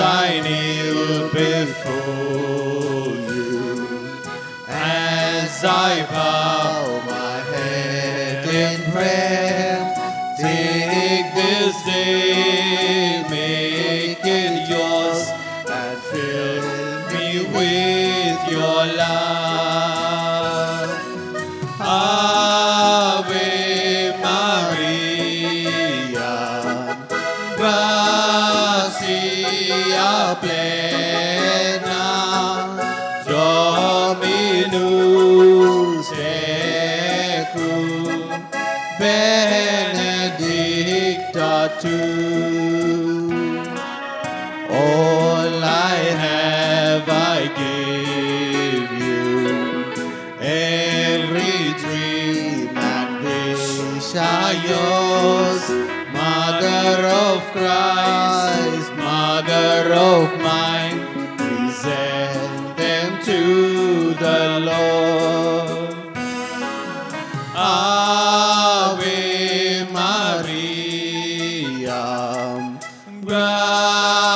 I kneel before you, as I bow my head in prayer, take this day, make it yours, and fill me with your love. Ave Maria, gracia plena, Dominus tecum, benedicta tu. All I have I give you, every dream and wish are yours. Mother of Christ, Mother of mine, present them to the Lord. Ave Maria,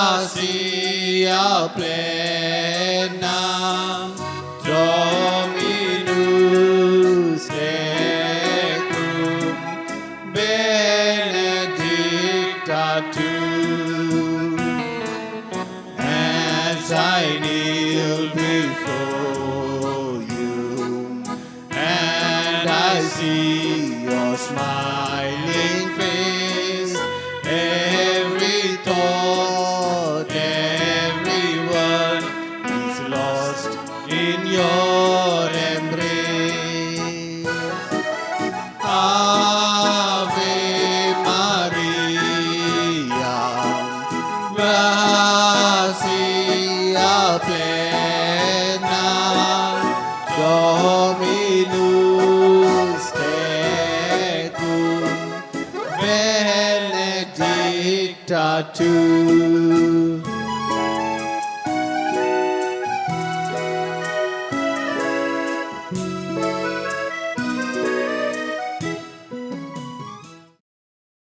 gracia plena, Dominus tecum, benedicta tu. As I kneel before you, and I see your smiling face, every thought, every word is lost in your embrace. Ave Maria, gracia plena, Dominus tecum, benedicta tu.